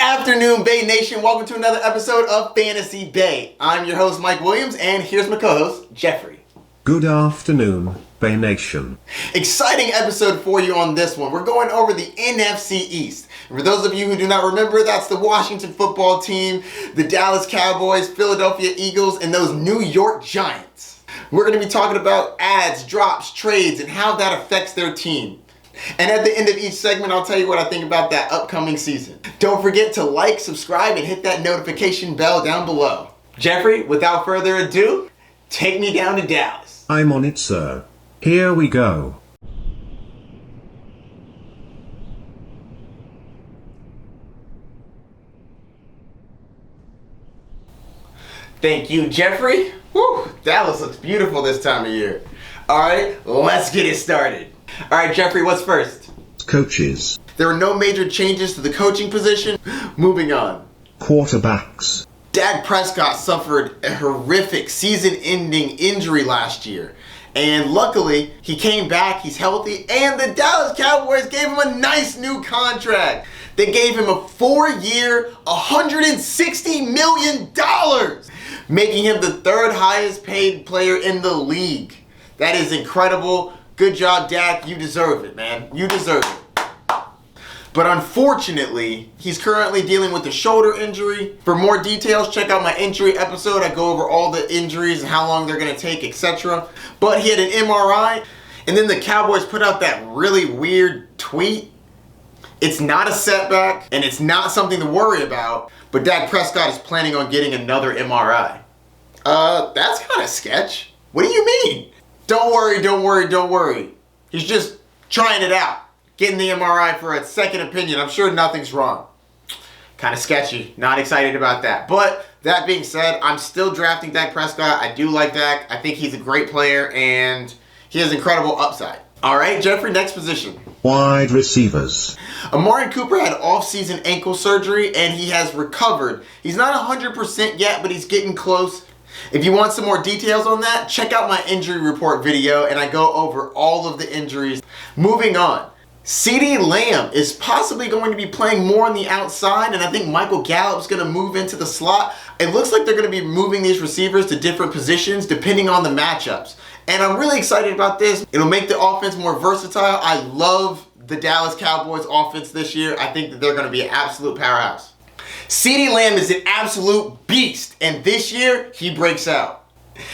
afternoon, Bay Nation. Welcome to another episode of Fantasy Bay. I'm your host, Mike Williams, and here's my co-host, Geoffrey. Good afternoon, Bay Nation. Exciting episode for you on this one. We're going over the NFC East. And for those of you who do not remember, that's the Washington football team, the Dallas Cowboys, Philadelphia Eagles, and those New York Giants. We're going to be talking about ads, drops, trades, and how that affects their team. And at the end of each segment, I'll tell you what I think about that upcoming season. Don't forget to like, subscribe, and hit that notification bell down below. Geoffrey, without further ado, take me down to Dallas. I'm on it, sir. Here we go. Thank you, Geoffrey. Woo, Dallas looks beautiful this time of year. All right, let's get it started. All right, Geoffrey, what's first? Coaches. There were no major changes to the coaching position. Moving on. Quarterbacks. Dak Prescott suffered a horrific season-ending injury last year. And luckily, he came back, he's healthy, and the Dallas Cowboys gave him a nice new contract. They gave him a 4-year, $160 million, making him the third highest paid player in the league. That is incredible. Good job, Dak. You deserve it, man. You deserve it. But unfortunately, he's currently dealing with a shoulder injury. For more details, check out my injury episode. I go over all the injuries and how long they're going to take, etc. But he had an MRI, and then the Cowboys put out that really weird tweet. It's not a setback, and it's not something to worry about, but Dak Prescott is planning on getting another MRI. That's kind of sketch. What do you mean? Don't worry. He's just trying it out. Getting the MRI for a second opinion. I'm sure nothing's wrong. Kind of sketchy. Not excited about that. But that being said, I'm still drafting Dak Prescott. I do like Dak. I think he's a great player and he has incredible upside. All right, Geoffrey, next position. Wide receivers. Amari Cooper had off-season ankle surgery and he has recovered. He's not 100% yet, but he's getting close. If you want some more details on that, check out my injury report video and I go over all of the injuries. Moving on. CeeDee Lamb is possibly going to be playing more on the outside, and I think Michael Gallup's going to move into the slot. It looks like they're going to be moving these receivers to different positions depending on the matchups. And I'm really excited about this. It'll make the offense more versatile. I love the Dallas Cowboys offense this year. I think that they're going to be an absolute powerhouse. CeeDee Lamb is an absolute beast, and this year, he breaks out.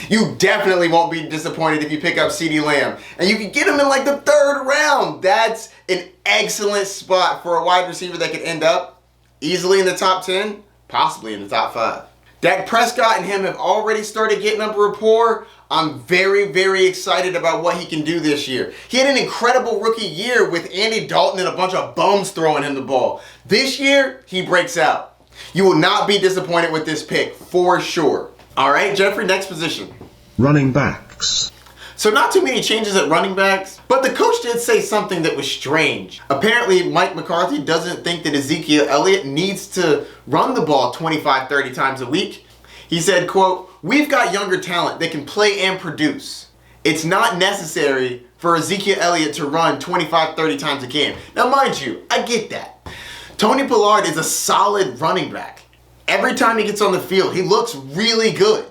You definitely won't be disappointed if you pick up CeeDee Lamb. And you can get him in like the 3rd round. That's an excellent spot for a wide receiver that could end up easily in the top 10, possibly in the top 5. Dak Prescott and him have already started getting up rapport. I'm very excited about what he can do this year. He had an incredible rookie year with Andy Dalton and a bunch of bums throwing him the ball. This year, he breaks out. You will not be disappointed with this pick, for sure. All right, Geoffrey, next position. Running backs. So not too many changes at running backs, but the coach did say something that was strange. Apparently, Mike McCarthy doesn't think that Ezekiel Elliott needs to run the ball 25-30 times a week. He said, quote, "We've got younger talent that can play and produce. It's not necessary for Ezekiel Elliott to run 25-30 times a game." Now, mind you, I get that. Tony Pollard is a solid running back. Every time he gets on the field, he looks really good.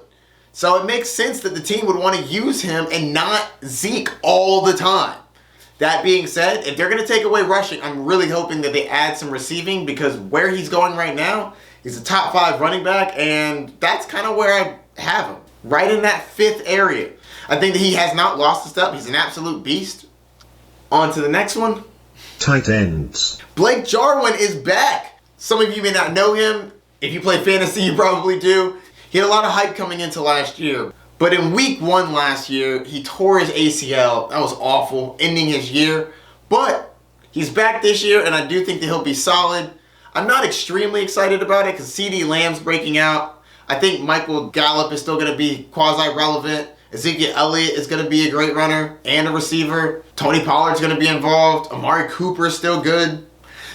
So it makes sense that the team would want to use him and not Zeke all the time. That being said, if they're going to take away rushing, I'm really hoping that they add some receiving because where he's going right now, he's a top 5 running back, and that's kind of where I have him. Right in that 5th area. I think that he has not lost a step. He's an absolute beast. On to the next one. Tight ends. Blake Jarwin is back. Some of you may not know him. If you play fantasy, you probably do. He had a lot of hype coming into last year. But in week 1 last year, he tore his ACL. That was awful, ending his year. But he's back this year, and I do think that he'll be solid. I'm not extremely excited about it because CeeDee Lamb's breaking out. I think Michael Gallup is still going to be quasi-relevant. Ezekiel Elliott is going to be a great runner and a receiver. Tony Pollard's going to be involved. Amari Cooper is still good.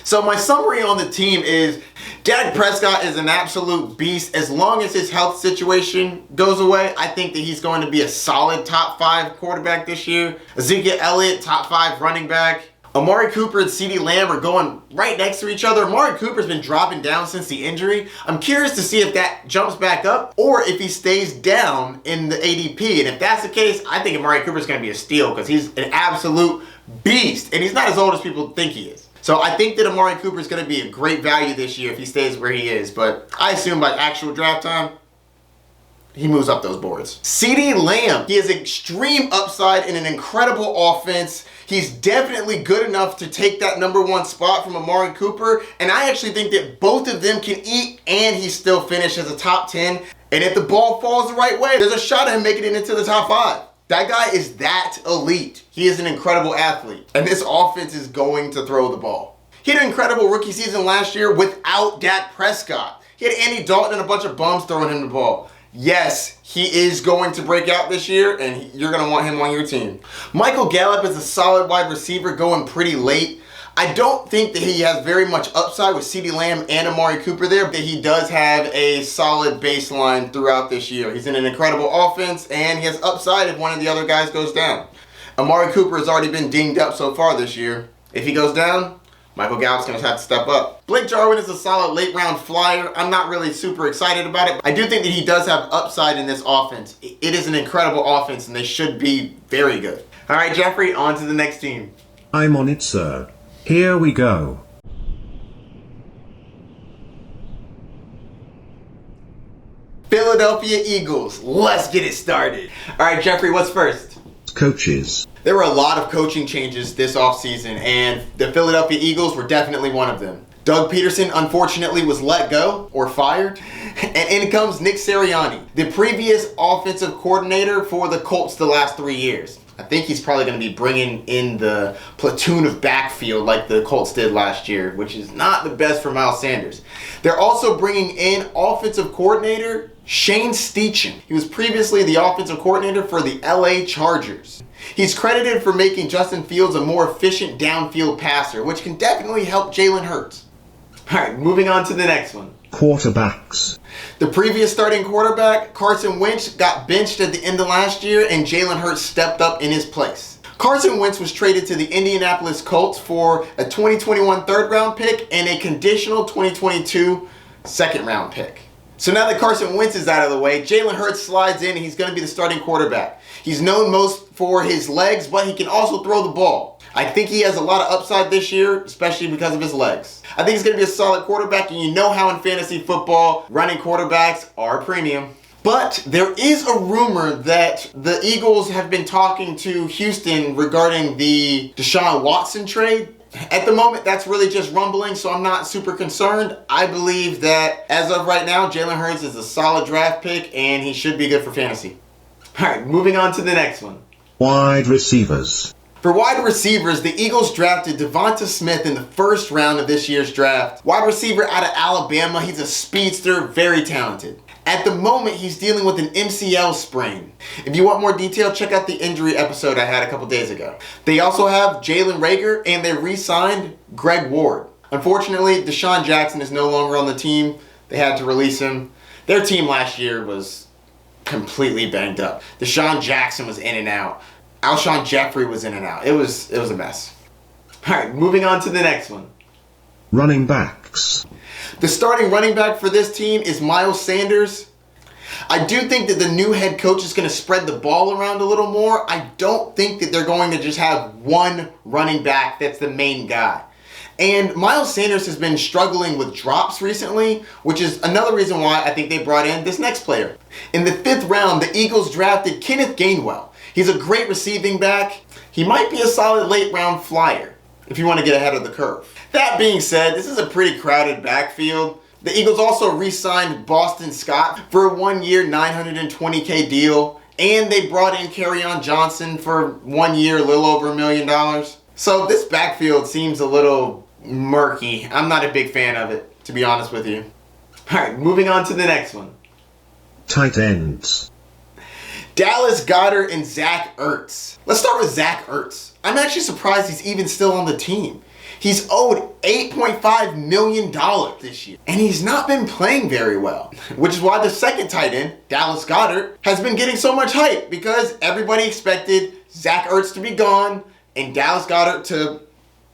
So my summary on the team is Dak Prescott is an absolute beast. As long as his health situation goes away, I think that he's going to be a solid top 5 quarterback this year. Ezekiel Elliott, top 5 running back. Amari Cooper and CeeDee Lamb are going right next to each other. Amari Cooper's been dropping down since the injury. I'm curious to see if that jumps back up or if he stays down in the ADP. And if that's the case, I think Amari Cooper's going to be a steal because he's an absolute beast. And he's not as old as people think he is. So I think that Amari Cooper is going to be a great value this year if he stays where he is. But I assume by actual draft time, he moves up those boards. CeeDee Lamb, he has extreme upside in an incredible offense. He's definitely good enough to take that #1 spot from Amari Cooper. And I actually think that both of them can eat and he still finish as a top 10. And if the ball falls the right way, there's a shot at him making it into the top 5. That guy is that elite. He is an incredible athlete. And this offense is going to throw the ball. He had an incredible rookie season last year without Dak Prescott. He had Andy Dalton and a bunch of bums throwing him the ball. Yes, he is going to break out this year, and you're going to want him on your team. Michael Gallup is a solid wide receiver going pretty late. I don't think that he has very much upside with CeeDee Lamb and Amari Cooper there, but he does have a solid baseline throughout this year. He's in an incredible offense, and he has upside if one of the other guys goes down. Amari Cooper has already been dinged up so far this year. If he goes down, Michael Gallup's going to have to step up. Blake Jarwin is a solid late round flyer. I'm not really super excited about it. I do think that he does have upside in this offense. It is an incredible offense and they should be very good. All right, Geoffrey, on to the next team. I'm on it, sir. Here we go. Philadelphia Eagles. Let's get it started. All right, Geoffrey, what's first? Coaches. There were a lot of coaching changes this offseason, and the Philadelphia Eagles were definitely one of them. Doug Peterson, unfortunately, was let go or fired, and in comes Nick Sirianni, the previous offensive coordinator for the Colts the last 3 years. I think he's probably going to be bringing in the platoon of backfield like the Colts did last year, which is not the best for Miles Sanders. They're also bringing in offensive coordinator Shane Steichen. He was previously the offensive coordinator for the LA Chargers. He's credited for making Justin Fields a more efficient downfield passer, which can definitely help Jalen Hurts. All right, moving on to the next one. Quarterbacks. The previous starting quarterback, Carson Wentz, got benched at the end of last year, and Jalen Hurts stepped up in his place. Carson Wentz was traded to the Indianapolis Colts for a 2021 third-round pick and a conditional 2022 second-round pick. So now that Carson Wentz is out of the way, Jalen Hurts slides in and he's going to be the starting quarterback. He's known most for his legs, but he can also throw the ball. I think he has a lot of upside this year, especially because of his legs. I think he's going to be a solid quarterback, and you know how in fantasy football, running quarterbacks are premium. But there is a rumor that the Eagles have been talking to Houston regarding the Deshaun Watson trade. At the moment, that's really just rumbling, so I'm not super concerned. I believe that as of right now, Jalen Hurts is a solid draft pick, and he should be good for fantasy. All right, moving on to the next one. Wide receivers. For wide receivers, the Eagles drafted Devonta Smith in the first round of this year's draft. Wide receiver out of Alabama, he's a speedster, very talented. At the moment, he's dealing with an MCL sprain. If you want more detail, check out the injury episode I had a couple days ago. They also have Jalen Reagor, and they re-signed Greg Ward. Unfortunately, Deshaun Jackson is no longer on the team. They had to release him. Their team last year was completely banged up. Deshaun Jackson was in and out. Alshon Jeffrey was in and out. It was a mess. All right, moving on to the next one. Running backs. The starting running back for this team is Miles Sanders. I do think that the new head coach is going to spread the ball around a little more. I don't think that they're going to just have one running back that's the main guy. And Miles Sanders has been struggling with drops recently, which is another reason why I think they brought in this next player. In the 5th round, the Eagles drafted Kenneth Gainwell. He's a great receiving back. He might be a solid late round flyer if you want to get ahead of the curve. That being said, this is a pretty crowded backfield. The Eagles also re-signed Boston Scott for a 1-year, $920K deal. And they brought in Kerryon Johnson for 1 year, a little over $1 million. So this backfield seems a little murky. I'm not a big fan of it, to be honest with you. All right, moving on to the next one. Tight ends. Dallas Goedert and Zach Ertz. Let's start with Zach Ertz. I'm actually surprised he's even still on the team. He's owed $8.5 million this year, and he's not been playing very well, which is why the second tight end, Dallas Goedert, has been getting so much hype because everybody expected Zach Ertz to be gone and Dallas Goedert to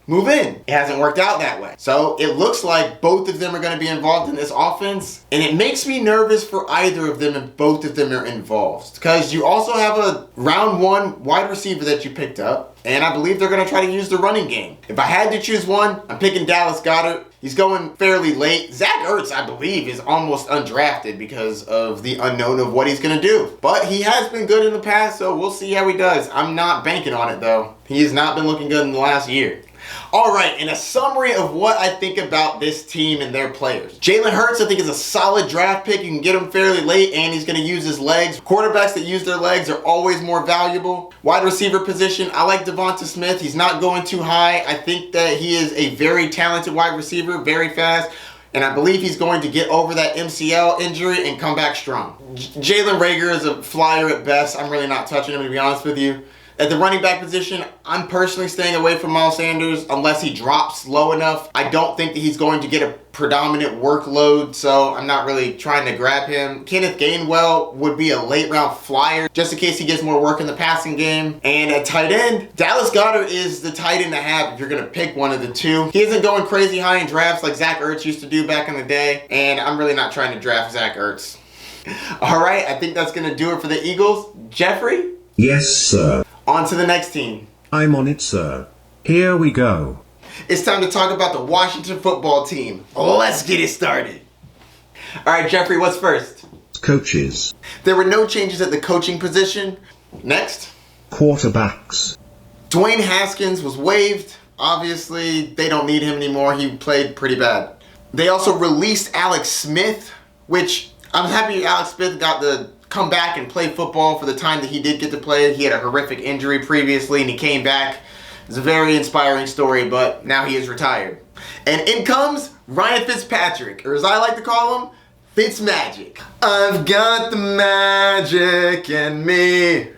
move in. It hasn't worked out that way. So it looks like both of them are going to be involved in this offense. And it makes me nervous for either of them if both of them are involved. Because you also have a round 1 wide receiver that you picked up. And I believe they're going to try to use the running game. If I had to choose one, I'm picking Dallas Goedert. He's going fairly late. Zach Ertz, I believe, is almost undrafted because of the unknown of what he's going to do. But he has been good in the past, so we'll see how he does. I'm not banking on it, though. He has not been looking good in the last year. All right, in a summary of what I think about this team and their players. Jalen Hurts, I think, is a solid draft pick. You can get him fairly late, and he's going to use his legs. Quarterbacks that use their legs are always more valuable. Wide receiver position, I like Devonta Smith. He's not going too high. I think that he is a very talented wide receiver, very fast. And I believe he's going to get over that MCL injury and come back strong. Jalen Reagor is a flyer at best. I'm really not touching him, to be honest with you. At the running back position, I'm personally staying away from Miles Sanders unless he drops low enough. I don't think that he's going to get a predominant workload, so I'm not really trying to grab him. Kenneth Gainwell would be a late round flyer just in case he gets more work in the passing game. And at tight end, Dallas Goedert is the tight end to have if you're going to pick one of the two. He isn't going crazy high in drafts like Zach Ertz used to do back in the day, and I'm really not trying to draft Zach Ertz. All right, I think that's going to do it for the Eagles. Jeffrey? Yes, sir. On to the next team. I'm on it, sir. Here we go. It's time to talk about the Washington football team. Let's get it started. All right, Jeffrey, what's first? Coaches. There were no changes at the coaching position. Next. Quarterbacks. Dwayne Haskins was waived. Obviously, they don't need him anymore. He played pretty bad. They also released Alex Smith, which I'm happy Alex Smith got to come back and play football for the time that he did get to play. He had a horrific injury previously and he came back. It's a very inspiring story, but now he is retired. And in comes Ryan Fitzpatrick, or as I like to call him, Fitzmagic. I've got the magic in me.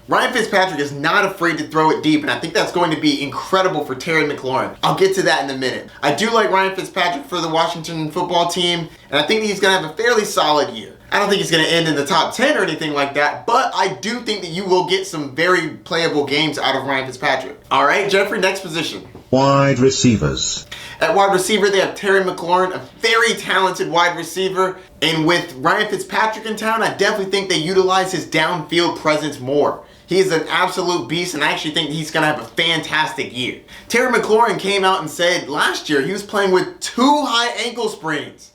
Ryan Fitzpatrick is not afraid to throw it deep, and I think that's going to be incredible for Terry McLaurin. I'll get to that in a minute. I do like Ryan Fitzpatrick for the Washington football team, and I think he's going to have a fairly solid year. I don't think he's going to end in the top 10 or anything like that, but I do think that you will get some very playable games out of Ryan Fitzpatrick. All right, Jeffrey, next position. Wide receivers. At wide receiver, they have Terry McLaurin, a very talented wide receiver. And with Ryan Fitzpatrick in town, I definitely think they utilize his downfield presence more. He is an absolute beast, and I actually think he's going to have a fantastic year. Terry McLaurin came out and said last year he was playing with 2 high ankle sprains.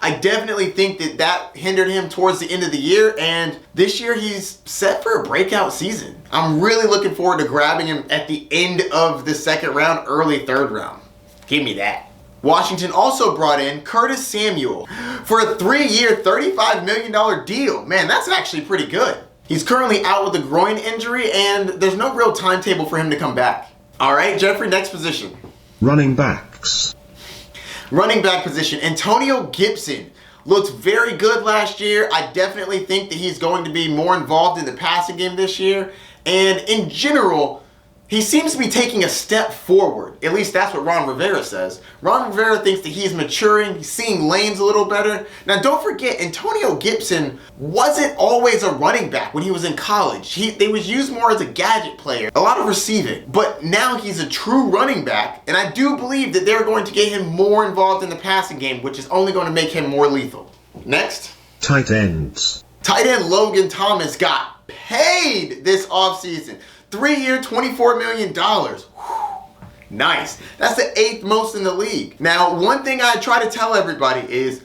I definitely think that that hindered him towards the end of the year, and this year he's set for a breakout season. I'm really looking forward to grabbing him at the end of the second round, early third round. Give me that. Washington also brought in Curtis Samuel for a 3-year, $35 million deal. Man, that's actually pretty good. He's currently out with a groin injury, and there's no real timetable for him to come back. All right, Jeffrey, next position. Running backs. Running back position. Antonio Gibson looked very good last year. I definitely think that he's going to be more involved in the passing game this year. And in general, he seems to be taking a step forward. At least that's what Ron Rivera says. Ron Rivera thinks that he's maturing. He's seeing lanes a little better. Now, don't forget, Antonio Gibson wasn't always a running back when he was in college. They was used more as a gadget player, a lot of receiving. But now he's a true running back, and I do believe that they're going to get him more involved in the passing game, which is only going to make him more lethal. Next. Tight ends. Tight end Logan Thomas got paid this offseason. 3-year, $24 million. Whew. Nice. That's the 8th most in the league. Now, one thing I try to tell everybody is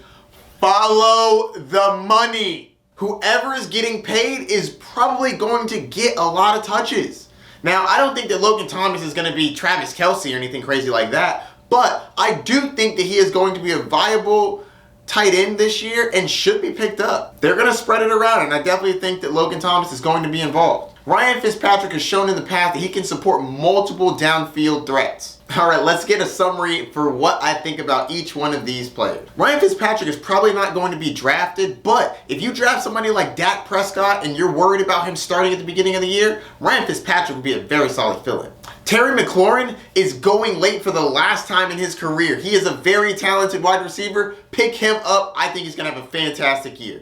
follow the money. Whoever is getting paid is probably going to get a lot of touches. Now, I don't think that Logan Thomas is going to be Travis Kelce or anything crazy like that, but I do think that he is going to be a viable tight end this year and should be picked up. They're going to spread it around, and I definitely think that Logan Thomas is going to be involved. Ryan Fitzpatrick has shown in the past that he can support multiple downfield threats. All right, let's get a summary for what I think about each one of these players. Ryan Fitzpatrick is probably not going to be drafted, but if you draft somebody like Dak Prescott and you're worried about him starting at the beginning of the year, Ryan Fitzpatrick would be a very solid fill-in. Terry McLaurin is going late for the last time in his career. He is a very talented wide receiver. Pick him up. I think he's going to have a fantastic year.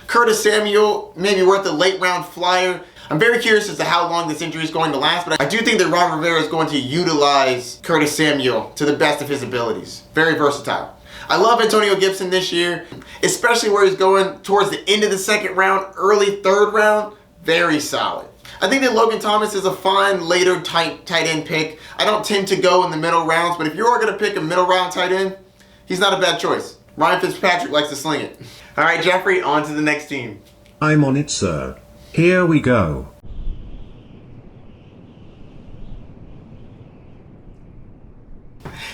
Curtis Samuel, maybe worth a late round flyer. I'm very curious as to how long this injury is going to last, but I do think that Ron Rivera is going to utilize Curtis Samuel to the best of his abilities. Very versatile. I love Antonio Gibson this year, especially where he's going towards the end of the second round, early third round. Very solid. I think that Logan Thomas is a fine later tight end pick. I don't tend to go in the middle rounds, but if you are going to pick a middle round tight end, he's not a bad choice. Ryan Fitzpatrick likes to sling it. All right, Geoffrey, on to the next team. I'm on it, sir. Here we go.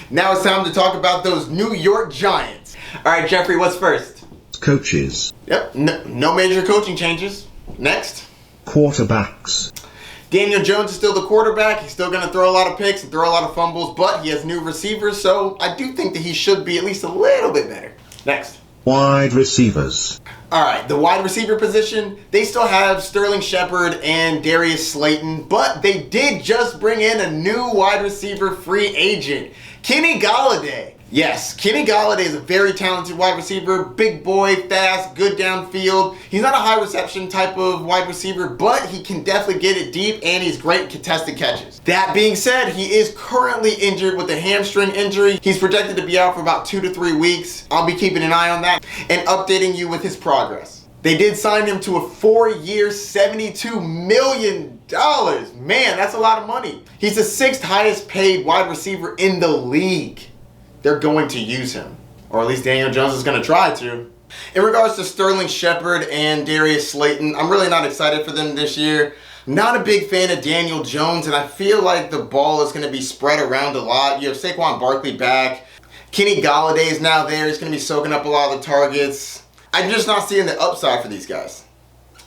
Now it's time to talk about those New York Giants. All right, Geoffrey, what's first? Coaches. Yep, no major coaching changes. Next. Quarterbacks. Daniel Jones is still the quarterback. He's still going to throw a lot of picks and throw a lot of fumbles, but he has new receivers, so I do think that he should be at least a little bit better. Next. Wide receivers. All right, the wide receiver position, they still have Sterling Shepard and Darius Slayton, but they did just bring in a new wide receiver free agent, Kenny Golladay. Yes, Kenny Golladay is a very talented wide receiver, big boy, fast, good downfield. He's not a high reception type of wide receiver, but he can definitely get it deep, and he's great at contested catches. That being said, he is currently injured with a hamstring injury. He's projected to be out for about 2 to 3 weeks. I'll be keeping an eye on that and updating you with his progress. They did sign him to a 4-year, $72 million. Man, that's a lot of money. He's the 6th highest paid wide receiver in the league. They're going to use him, or at least Daniel Jones is going to try to. In regards to Sterling Shepard and Darius Slayton, I'm really not excited for them this year. Not a big fan of Daniel Jones, and I feel like the ball is going to be spread around a lot. You have Saquon Barkley back. Kenny Golladay is now there. He's going to be soaking up a lot of the targets. I'm just not seeing the upside for these guys.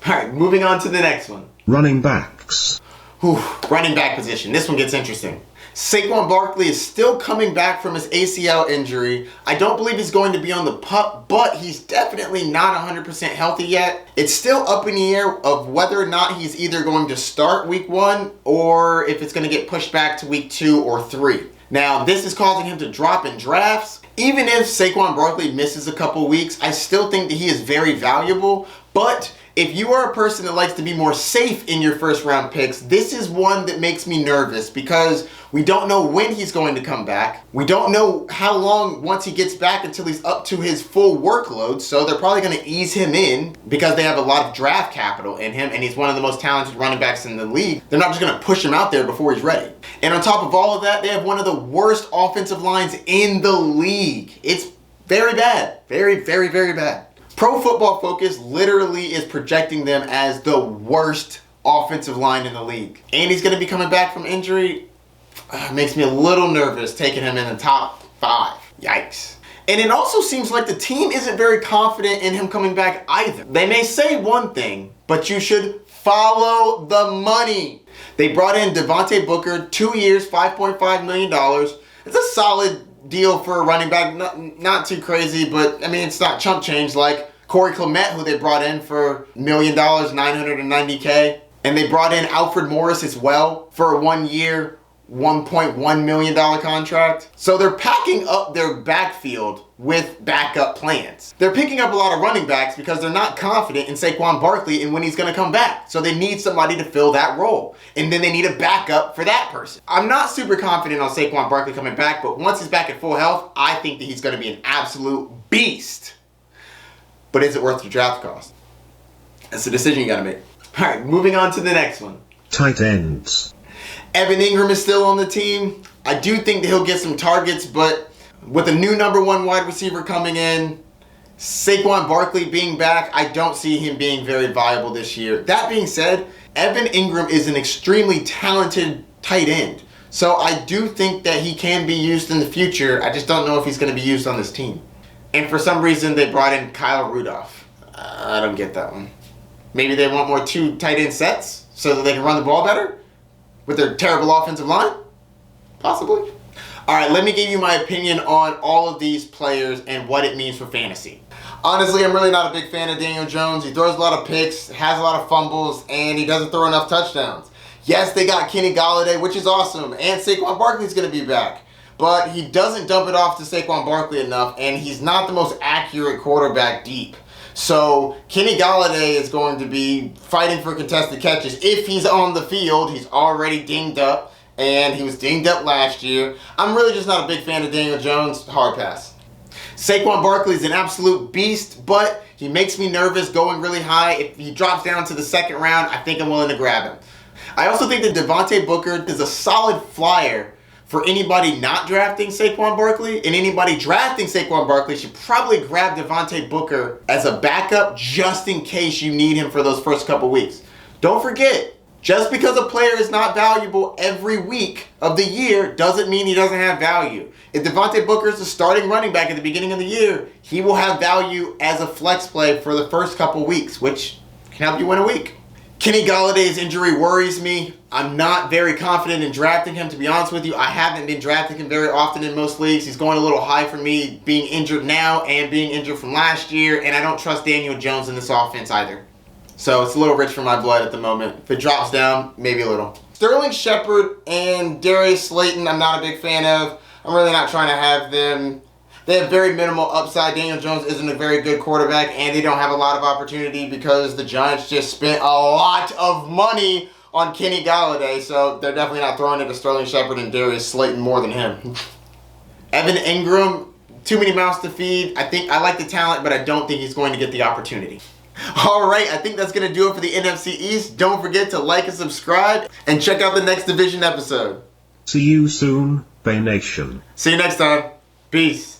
All right, moving on to the next one. Running backs. Running back position. This one gets interesting. Saquon Barkley is still coming back from his ACL injury. I don't believe he's going to be on the PUP, but he's definitely not 100% healthy yet. It's still up in the air of whether or not he's either going to start week 1 or if it's going to get pushed back to week 2 or 3. Now, this is causing him to drop in drafts. Even if Saquon Barkley misses a couple weeks, I still think that he is very valuable, but if you are a person that likes to be more safe in your first round picks, this is one that makes me nervous because we don't know when he's going to come back. We don't know how long once he gets back until he's up to his full workload, so they're probably going to ease him in because they have a lot of draft capital in him and he's one of the most talented running backs in the league. They're not just going to push him out there before he's ready. And on top of all of that, they have one of the worst offensive lines in the league. It's very bad. Very, very, very bad. Pro Football Focus literally is projecting them as the worst offensive line in the league. And he's going to be coming back from injury. Makes me a little nervous taking him in the top 5. Yikes. And it also seems like the team isn't very confident in him coming back either. They may say one thing, but you should follow the money. They brought in Devontae Booker, 2 years, $5.5 million. It's a solid deal for a running back, not too crazy, but I mean, it's not chump change like Corey Clement, who they brought in for $1 million, $990K. And they brought in Alfred Morris as well for a 1-year, $1.1 million contract. So they're packing up their backfield with backup plans. They're picking up a lot of running backs because they're not confident in Saquon Barkley and when he's going to come back. So they need somebody to fill that role. And then they need a backup for that person. I'm not super confident on Saquon Barkley coming back, but once he's back at full health, I think that he's going to be an absolute beast. But is it worth the draft cost? That's a decision you got to make. All right, moving on to the next one. Tight ends. Evan Ingram is still on the team. I do think that he'll get some targets, but with a new number 1 wide receiver coming in, Saquon Barkley being back, I don't see him being very viable this year. That being said, Evan Ingram is an extremely talented tight end. So I do think that he can be used in the future. I just don't know if he's going to be used on this team. And for some reason, they brought in Kyle Rudolph. I don't get that one. Maybe they want more 2 tight end sets so that they can run the ball better? With their terrible offensive line? Possibly. All right, let me give you my opinion on all of these players and what it means for fantasy. Honestly, I'm really not a big fan of Daniel Jones. He throws a lot of picks, has a lot of fumbles, and he doesn't throw enough touchdowns. Yes, they got Kenny Golladay, which is awesome, and Saquon Barkley's going to be back. But he doesn't dump it off to Saquon Barkley enough, and he's not the most accurate quarterback deep. So Kenny Golladay is going to be fighting for contested catches if he's on the field. He's already dinged up, and he was dinged up last year. I'm really just not a big fan of Daniel Jones. Hard pass. Saquon Barkley is an absolute beast, but he makes me nervous going really high. If he drops down to the second round, I think I'm willing to grab him. I also think that Devontae Booker is a solid flyer for anybody not drafting Saquon Barkley, and anybody drafting Saquon Barkley should probably grab Devontae Booker as a backup just in case you need him for those first couple weeks. Don't forget, just because a player is not valuable every week of the year doesn't mean he doesn't have value. If Devontae Booker is the starting running back at the beginning of the year, he will have value as a flex play for the first couple weeks, which can help you win a week. Kenny Galladay's injury worries me. I'm not very confident in drafting him, to be honest with you. I haven't been drafting him very often in most leagues. He's going a little high for me, being injured now and being injured from last year, and I don't trust Daniel Jones in this offense either. So it's a little rich for my blood at the moment. If it drops down, maybe a little. Sterling Shepard and Darius Slayton, I'm not a big fan of. I'm really not trying to have them. They have very minimal upside. Daniel Jones isn't a very good quarterback, and they don't have a lot of opportunity because the Giants just spent a lot of money on Kenny Golladay, so they're definitely not throwing it to Sterling Shepard and Darius Slayton more than him. Evan Ingram, too many mouths to feed. I like the talent, but I don't think he's going to get the opportunity. All right, I think that's going to do it for the NFC East. Don't forget to like and subscribe, and check out the next division episode. See you soon, Bay Nation. See you next time. Peace.